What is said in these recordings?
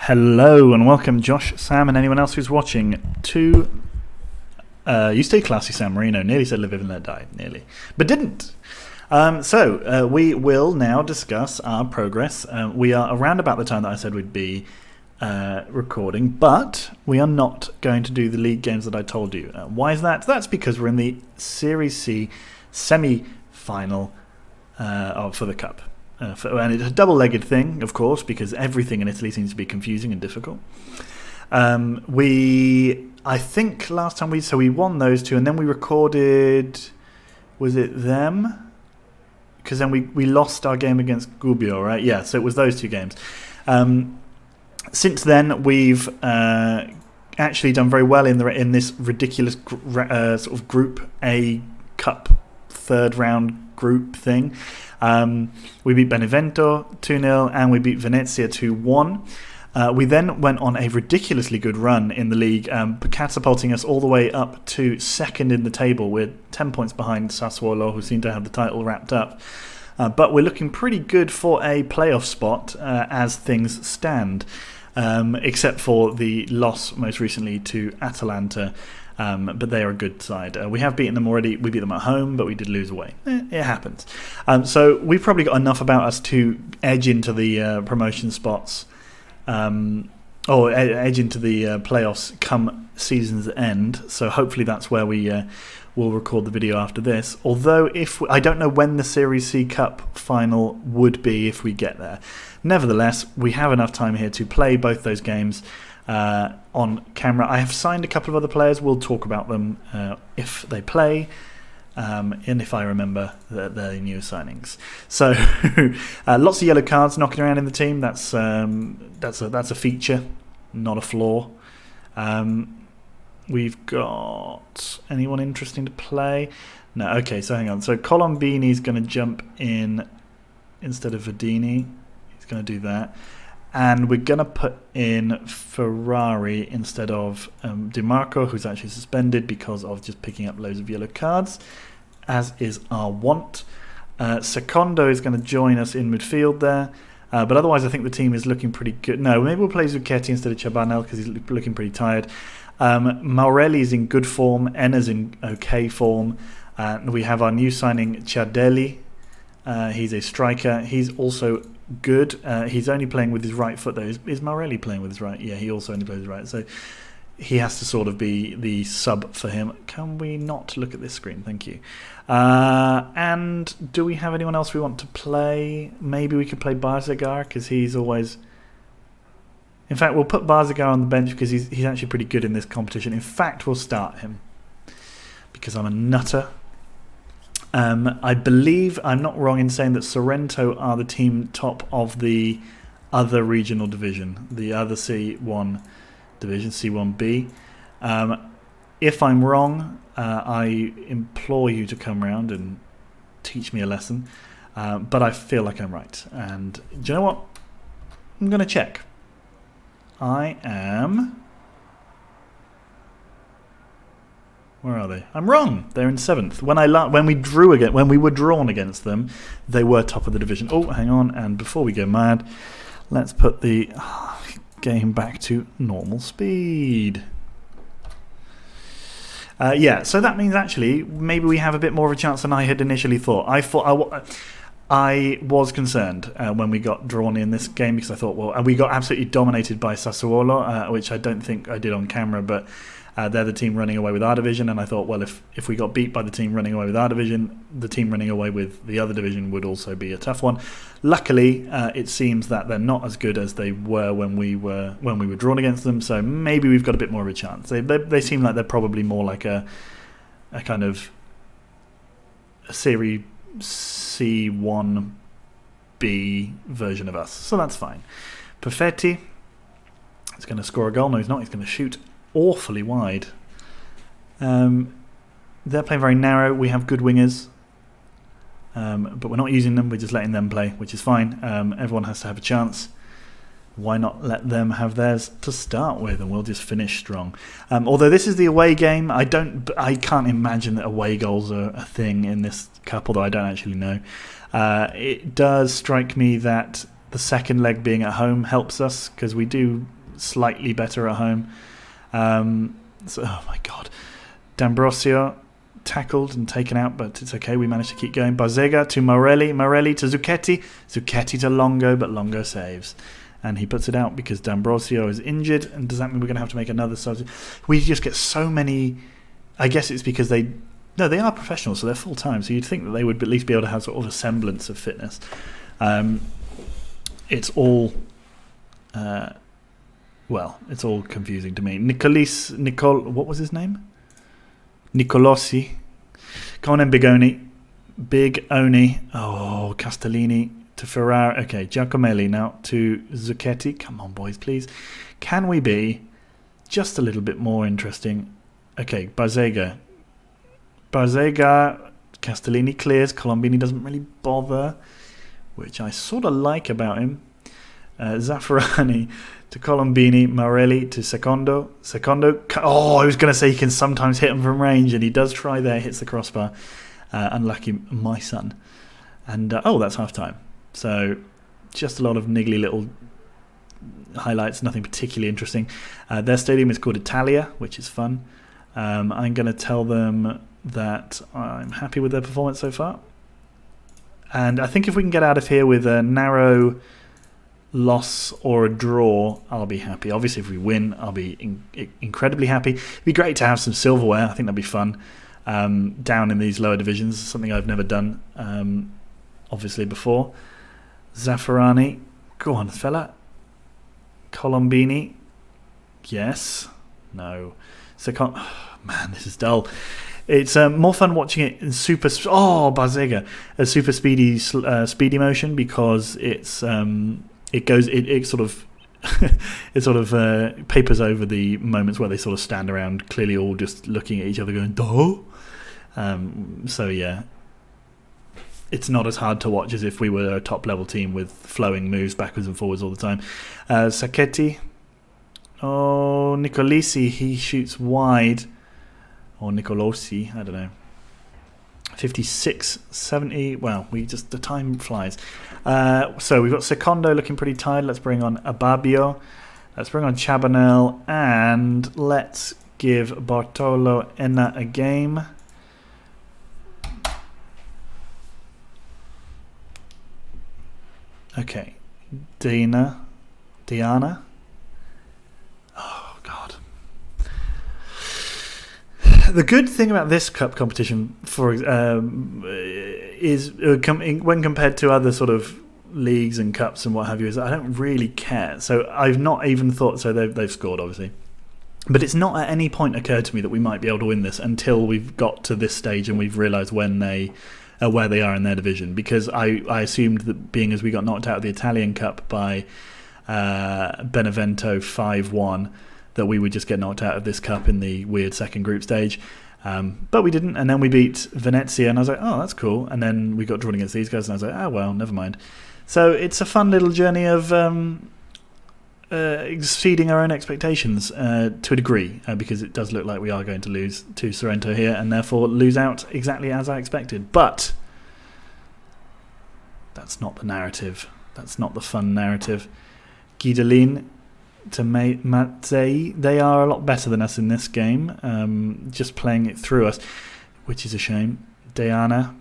Hello and welcome, Josh, Sam, and anyone else who's watching to You Stay Classy, Marino. Nearly said live and let die, nearly, but didn't. We will now discuss our progress. We are around about the time that I said we'd be recording, but we are not going to do the league games that I told you. Why is that? That's because we're in the Serie C semi-final for the Cup. And it's a double-legged thing, of course, because everything in Italy seems to be confusing and difficult. I think last time we won those two, and then we recorded. Was it them? Because then we lost our game against Gubbio, right? Yeah, so it was those two games. Since then, we've actually done very well in this ridiculous sort of Group A Cup third round group thing. We beat Benevento 2-0 and we beat Venezia 2-1. We then went on a ridiculously good run in the league, catapulting us all the way up to second in the table. We're 10 points behind Sassuolo, who seem to have the title wrapped up. But we're looking pretty good for a playoff spot as things stand, except for the loss most recently to Atalanta. But they are a good side. We have beaten them already. We beat them at home, but we did lose away. It happens. So we've probably got enough about us to edge into the promotion spots, or edge into the playoffs come season's end. So hopefully that's where we will record the video after this. Although I don't know when the Serie C Cup final would be if we get there. Nevertheless, we have enough time here to play both those games on camera. I have signed a couple of other players. We'll talk about them if they play, and if I remember their new signings. So lots of yellow cards knocking around in the team. That's a feature, not a flaw. We've got anyone interesting to play? No. Okay, so hang on. So Colombini's going to jump in instead of Verdini. He's going to do that. And we're going to put in Ferrari instead of Di Marco, who's actually suspended because of just picking up loads of yellow cards, as is our want. Secondo is going to join us in midfield there. But otherwise, I think the team is looking pretty good. No, maybe we'll play Zucchetti instead of Chabanel because he's looking pretty tired. Maurelli's in good form. Enna's in okay form. We have our new signing, Ciardelli. He's a striker. He's also good. He's only playing with his right foot, though. Is Maurelli playing with his right? Yeah, he also only plays with his right. So he has to sort of be the sub for him. Can we not look at this screen? Thank you. And do we have anyone else we want to play? Maybe we could play Barzagar because he's always... In fact, we'll put Barzagar on the bench because he's actually pretty good in this competition. In fact, we'll start him because I'm a nutter. I believe I'm not wrong in saying that Sorrento are the team top of the other regional division, the other C1 division, C1B. If I'm wrong, I implore you to come round and teach me a lesson. But I feel like I'm right. And do you know what? I'm going to check. I am... Where are they? I'm wrong. They're in 7th. When we were drawn against them, they were top of the division. Oh, hang on. And before we go mad, let's put the game back to normal speed. Yeah, so that means actually maybe we have a bit more of a chance than I had initially thought. I was concerned when we got drawn in this game because I thought, well, and we got absolutely dominated by Sassuolo, which I don't think I did on camera, but they're the team running away with our division, and I thought, well, if we got beat by the team running away with our division, the team running away with the other division would also be a tough one. Luckily, it seems that they're not as good as they were when we were drawn against them, so maybe we've got a bit more of a chance. They seem like they're probably more like a kind of a Serie C1B version of us, so that's fine. Perfetti is going to score a goal. No, he's not. He's going to shoot awfully wide. They're playing very narrow. We have good wingers, but we're not using them. We're just letting them play, which is fine. Everyone has to have a chance. Why not let them have theirs to start with, and we'll just finish strong. Although this is the away game, I can't imagine that away goals are a thing in this cup, although I don't actually know. It does strike me that the second leg being at home helps us because we do slightly better at home. Oh my God. D'Ambrosio tackled and taken out, but it's okay. We managed to keep going. Bazega to Morelli. Morelli to Zucchetti. Zucchetti to Longo, but Longo saves. And he puts it out because D'Ambrosio is injured. And does that mean we're going to have to make another substitute? We just get so many... I guess it's because they are professionals, so they're full-time. So you'd think that they would at least be able to have sort of a semblance of fitness. It's all... it's all confusing to me. What was his name? Nicolossi. Come on in, Big Oni. Oh, Castellini to Ferrari. Okay, Giacomelli now to Zucchetti. Come on, boys, please. Can we be just a little bit more interesting? Okay, Bazega. Castellini clears. Colombini doesn't really bother, which I sort of like about him. Zaffarani to Colombini. Morelli to Secondo. Oh, I was going to say he can sometimes hit him from range, and he does try there, hits the crossbar. Unlucky, my son. And that's half time. So just a lot of niggly little highlights, nothing particularly interesting. Their stadium is called Italia, which is fun. I'm going to tell them that I'm happy with their performance so far. And I think if we can get out of here with a narrow loss or a draw, I'll be happy. Obviously, if we win, I'll be incredibly happy. It'd be great to have some silverware. I think that'd be fun. Down in these lower divisions, something I've never done, obviously, before. Zaffarani. Go on, fella. Colombini. Yes. No. Man, this is dull. It's more fun watching it in Bazega, a super speedy motion, because it sort of it sort of papers over the moments where they sort of stand around, clearly all just looking at each other, going "Duh." So yeah, it's not as hard to watch as if we were a top level team with flowing moves backwards and forwards all the time. Sacchetti. Oh, Nicolisi, he shoots wide. Or Nicolosi, I don't know. 56, 70. Well, the time flies. So we've got Secondo looking pretty tired. Let's bring on Ababio. Let's bring on Chabanel. And let's give Bartolo Enna a game. Okay. Diana. Oh, God. The good thing about this cup competition, is when compared to other sort of leagues and cups and what have you, is I don't really care. So I've not even thought. So they've scored, obviously, but it's not at any point occurred to me that we might be able to win this until we've got to this stage and we've realised where they are in their division. Because I assumed that, being as we got knocked out of the Italian Cup by Benevento 5-1. That we would just get knocked out of this cup in the weird second group stage. But we didn't, and then we beat Venezia, and I was like, oh, that's cool. And then we got drawn against these guys, and I was like, oh, well, never mind. So it's a fun little journey of exceeding our own expectations to a degree, because it does look like we are going to lose to Sorrento here, and therefore lose out exactly as I expected. But that's not the narrative. That's not the fun narrative. Guidolin to Mazzei. They are a lot better than us in this game, just playing it through us, which is a shame. Diana.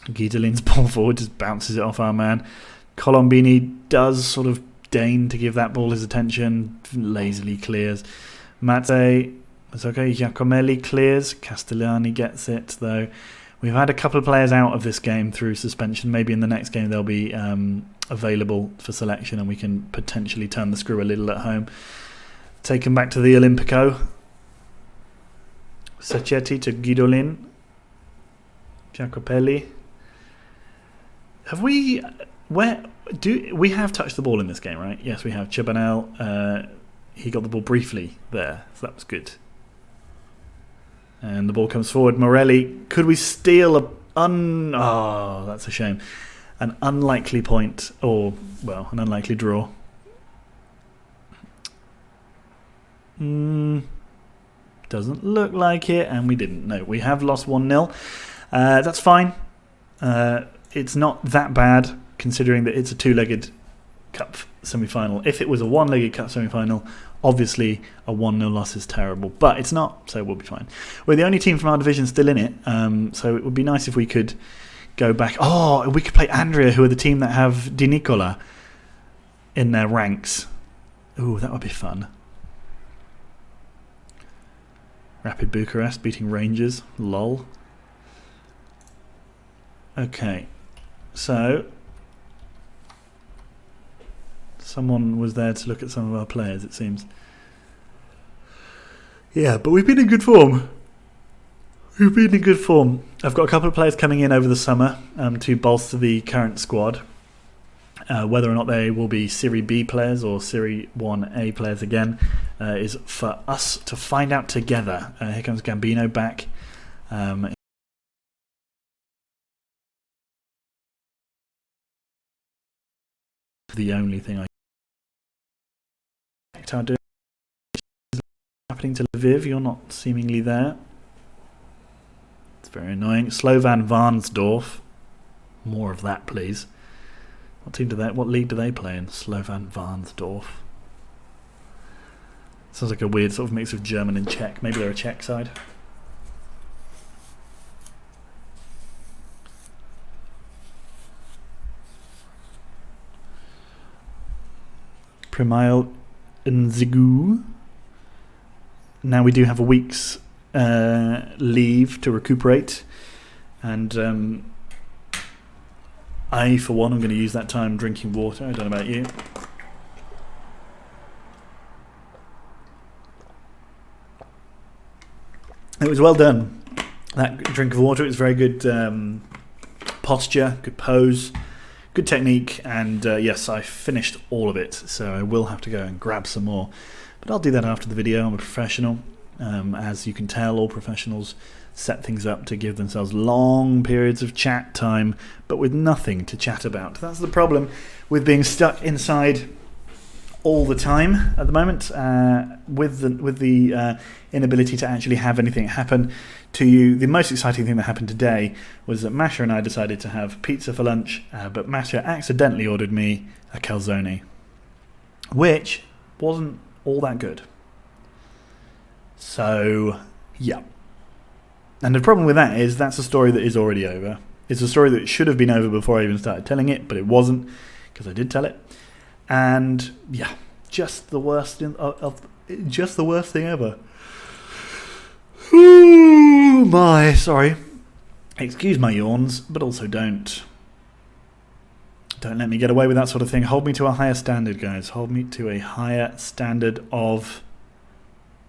Guidolin's ball forward just bounces it off our man. Colombini does sort of deign to give that ball his attention, lazily clears. Mazzei, it's okay. Giacomelli clears. Castellani gets it, though. We've had a couple of players out of this game through suspension. Maybe in the next game they'll be available for selection, and we can potentially turn the screw a little at home. Taken back to the Olimpico. Sacchetti to Guidolin. Jacopelli. We have touched the ball in this game, right? Yes, we have. Chabanel, he got the ball briefly there, so that was good. And the ball comes forward. Morelli, could we steal oh, that's a shame. An unlikely point, or, well, an unlikely draw. Doesn't look like it, and we didn't. No, we have lost 1-0. That's fine. It's not that bad, considering that it's a two-legged cup semi-final. If it was a one-legged cup semi-final, obviously a 1-0 loss is terrible, but it's not, so we'll be fine. We're the only team from our division still in it, so it would be nice if we could go back. Oh, we could play Andria, who are the team that have Di Nicola in their ranks. Ooh, that would be fun. Rapid Bucharest beating Rangers. Lol. Okay, so someone was there to look at some of our players, it seems. Yeah, but we've been in good form. We've been in good form. I've got a couple of players coming in over the summer to bolster the current squad. Whether or not they will be Serie B players or Serie 1A players again is for us to find out together. Here comes Gambino back. The only thing I are doing is happening to Lviv. You're not seemingly there. It's very annoying. Slovan Varnsdorf. More of that, please. What league do they play in? Slovan Varnsdorf. Sounds like a weird sort of mix of German and Czech. Maybe they're a Czech side. Primail Nzigu. Now we do have a week's leave to recuperate, and I, for one, am going to use that time drinking water. I don't know about you. It was well done. That drink of water, it was very good posture, good pose, good technique, and yes, I finished all of it, so I will have to go and grab some more. But I'll do that after the video. I'm a professional. As you can tell, all professionals set things up to give themselves long periods of chat time, but with nothing to chat about. That's the problem with being stuck inside all the time at the moment, with the inability to actually have anything happen to you. The most exciting thing that happened today was that Masha and I decided to have pizza for lunch, but Masha accidentally ordered me a calzone, which wasn't all that good. So, yeah. And the problem with that is that's a story that is already over. It's a story that should have been over before I even started telling it, but it wasn't, because I did tell it. And yeah, just the worst just the worst thing ever. Ooh, my, sorry. Excuse my yawns, but also don't let me get away with that sort of thing. Hold me to a higher standard, guys. Hold me to a higher standard of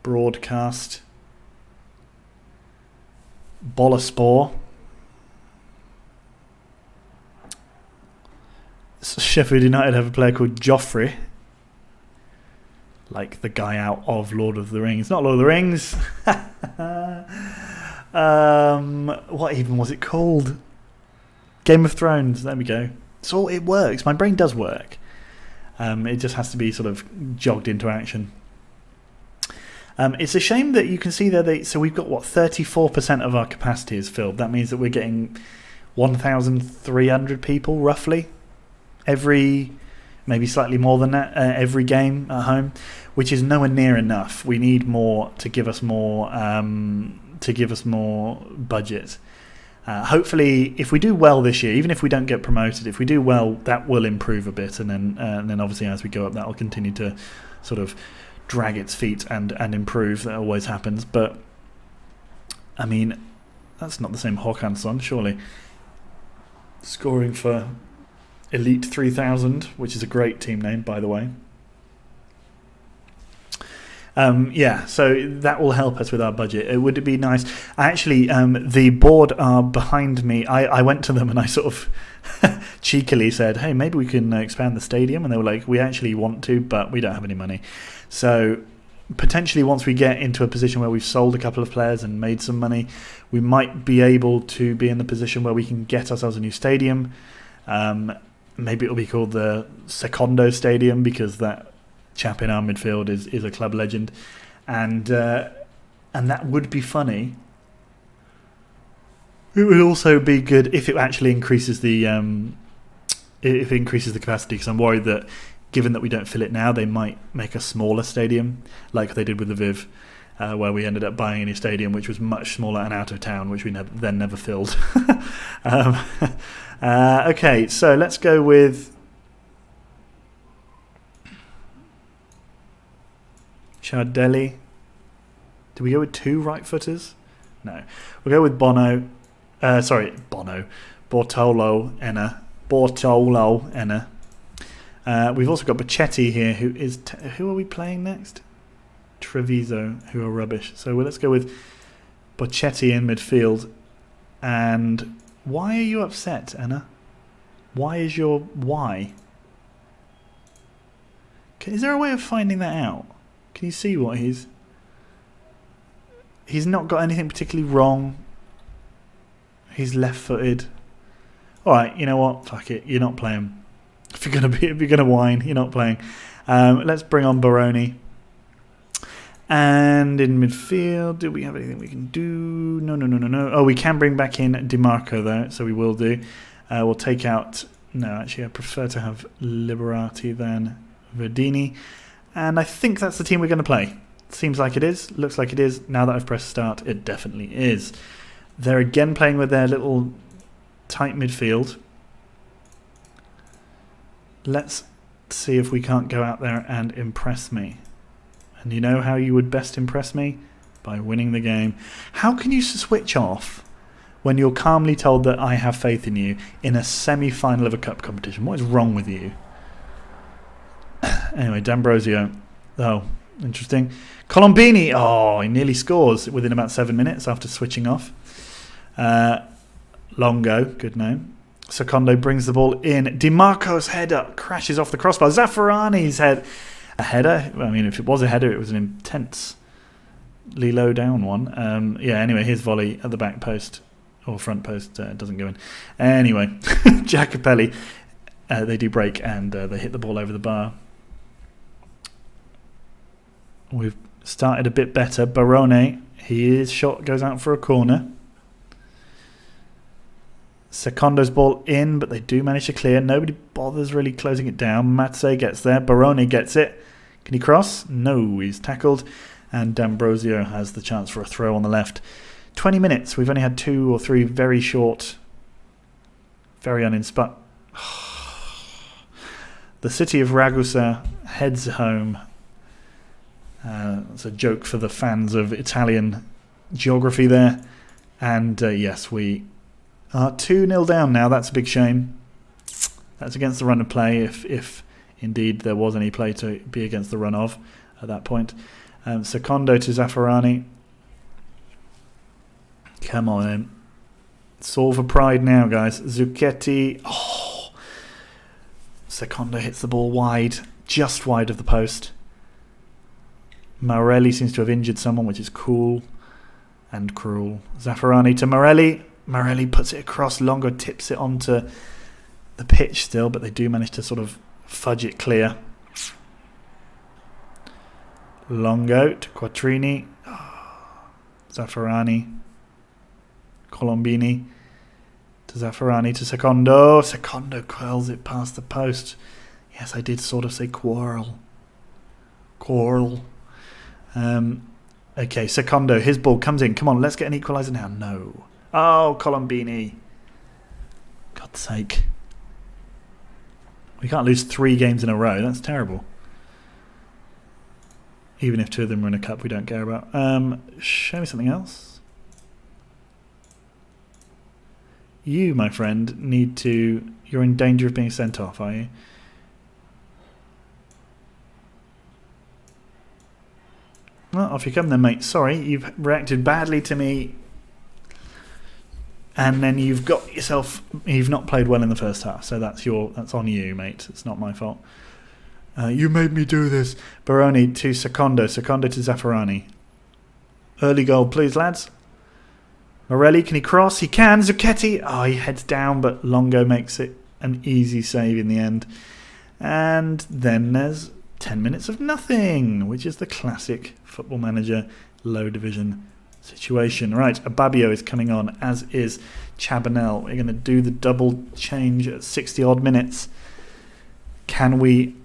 broadcast. Bolaspor. Sheffield United have a player called Joffrey, like the guy out of Lord of the Rings. Not Lord of the Rings. What even was it called? Game of Thrones. There we go. So it works. My brain does work. It just has to be sort of jogged into action. It's a shame that you can see there. So we've got 34% of our capacity is filled. That means that we're getting 1,300 people roughly every, maybe slightly more than that, every game at home, which is nowhere near enough. We need more to give us more budget. Hopefully, if we do well this year, even if we don't get promoted, if we do well, that will improve a bit, and then obviously as we go up, that will continue to sort of drag its feet and improve. That always happens, but I mean, that's not the same Håkansson, surely. Scoring for Elite 3000, which is a great team name, by the way. Yeah, so that will help us with our budget. It would be nice. Actually, the board are behind me. I went to them and I sort of cheekily said, hey, maybe we can expand the stadium. And they were like, we actually want to, but we don't have any money. So potentially once we get into a position where we've sold a couple of players and made some money, we might be able to be in the position where we can get ourselves a new stadium. Maybe it'll be called the Secondo Stadium, because that chap in our midfield is a club legend, and that would be funny. It would also be good if it actually increases the capacity, because I'm worried that given that we don't fill it now, they might make a smaller stadium, like they did with the Viv, where we ended up buying a new stadium, which was much smaller and out of town, which we never filled. Okay, so let's go with Ciardelli. Did we go with 2 right-footers? No. We'll go with Bono. Bortolo Enna. We've also got Bocetti here, who are we playing next? Treviso, who are rubbish. So let's go with Bocetti in midfield. And why are you upset, Enna? Why is your why? Is there a way of finding that out? Can you see what he's not got anything particularly wrong. He's left-footed. All right, you know what? Fuck it. You're not playing. If you're gonna whine, you're not playing. Let's bring on Baroni. And in midfield, do we have anything we can do? No. Oh, we can bring back in DiMarco though, so we will do. We'll take out. No, actually, I prefer to have Liberati than Verdini. And I think that's the team we're going to play. Seems like it is. Looks like it is. Now that I've pressed start, it definitely is. They're again playing with their little tight midfield. Let's see if we can't go out there and impress me. And you know how you would best impress me? By winning the game. How can you switch off when you're calmly told that I have faith in you in a semi-final of a cup competition? What is wrong with you? Anyway, D'Ambrosio. Oh, interesting. Colombini. Oh, he nearly scores within about 7 minutes after switching off. Longo. Good name. Secondo brings the ball in. DiMarco's header crashes off the crossbar. Zaffarani's head. A header? I mean, if it was a header, it was an intensely low down one. Yeah, anyway, his volley at the back post. Or front post doesn't go in. Anyway, Jacopelli. They do break and they hit the ball over the bar. We've started a bit better. Barone, his shot goes out for a corner. Secondo's ball in, but they do manage to clear. Nobody bothers really closing it down. Matze gets there. Barone gets it. Can he cross? No, he's tackled. And D'Ambrosio has the chance for a throw on the left. 20 minutes. We've only had 2 or 3 very short, very uninspired. The city of Ragusa heads home. It's a joke for the fans of Italian geography there. And yes, we are 2-0 down now. That's a big shame. That's against the run of play, if indeed there was any play to be against the run of at that point. Secondo to Zaffarani. Come on in. It's all for pride now, guys. Zucchetti. Oh. Secondo hits the ball wide, just wide of the post. Morelli seems to have injured someone, which is cool and cruel. Zaffarani to Morelli. Morelli puts it across. Longo tips it onto the pitch still, but they do manage to sort of fudge it clear. Longo to Quattrini. Zaffarani. Colombini to Zaffarani to Secondo. Secondo curls it past the post. Yes, I did sort of say quarrel. Okay, Secondo, his ball comes in. Come on, let's get an equaliser now. No. Oh, Colombini. God's sake. We can't lose 3 games in a row. That's terrible. Even if 2 of them are in a cup we don't care about. Show me something else. You, my friend, need to... You're in danger of being sent off, are you? Well, off you come then, mate. Sorry, you've reacted badly to me. And then you've got yourself... You've not played well in the first half, so that's on you, mate. It's not my fault. You made me do this. Baroni to Secondo. Secondo to Zaffarani. Early goal, please, lads. Morelli, can he cross? He can. Zucchetti. Oh, he heads down, but Longo makes it an easy save in the end. And then there's 10 minutes of nothing, which is the classic Football Manager low division situation. Right, Ababio is coming on, as is Chabanel. We're going to do the double change at 60 odd minutes. Can we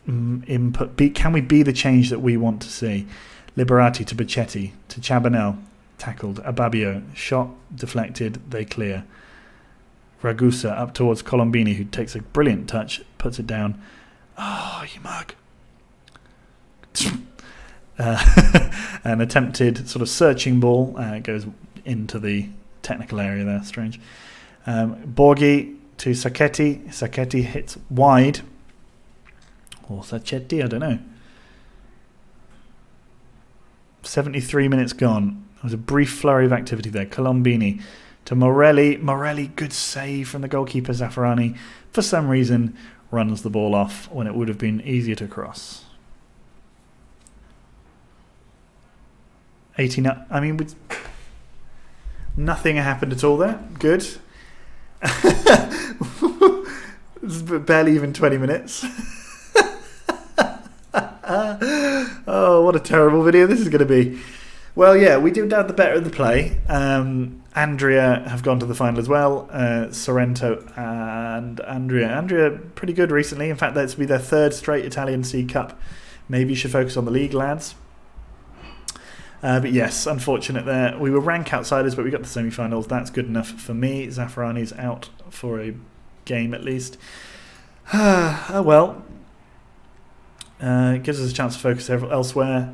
input. Can we be the change that we want to see? Liberati to Bacchetti to Chabanel, tackled. Ababio, shot deflected, they clear. Ragusa up towards Colombini, who takes a brilliant touch, puts it down. Oh, you mug. An attempted sort of searching ball goes into the technical area there. Strange. Borghi to Sacchetti. Sacchetti hits wide. Or Sacchetti, I don't know. 73 minutes gone. There was a brief flurry of activity there. Colombini to Morelli. Morelli, good save from the goalkeeper Zaffarani. For some reason, runs the ball off when it would have been easier to cross. 89. I mean, nothing happened at all there. Good. Barely even 20 minutes. Oh, what a terrible video this is going to be. Well, yeah, we did have the better of the play. Andrea have gone to the final as well. Sorrento and Andrea pretty good recently. In fact, that's be their third straight Italian C Cup. Maybe you should focus on the league, lads. But yes, unfortunate there. We were rank outsiders, but we got the semi-finals. That's good enough for me. Zaffarani's out for a game at least. Oh well. It gives us a chance to focus elsewhere.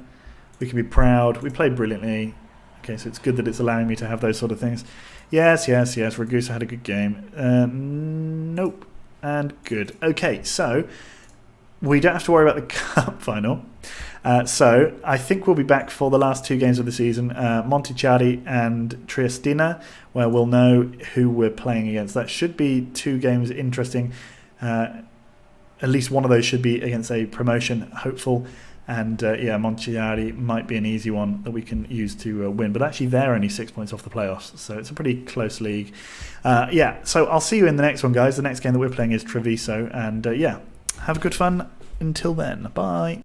We can be proud. We played brilliantly. Okay, so it's good that it's allowing me to have those sort of things. Yes. Ragusa had a good game. Nope. And good. Okay, so we don't have to worry about the cup final. So I think we'll be back for the last two games of the season, Montichiari and Triestina, where we'll know who we're playing against. That should be two games interesting. At least one of those should be against a promotion hopeful. And yeah, Montichiari might be an easy one that we can use to win. But actually, they're only 6 points off the playoffs, so it's a pretty close league. Yeah, so I'll see you in the next one, guys. The next game that we're playing is Treviso. And yeah, have good fun until then. Bye.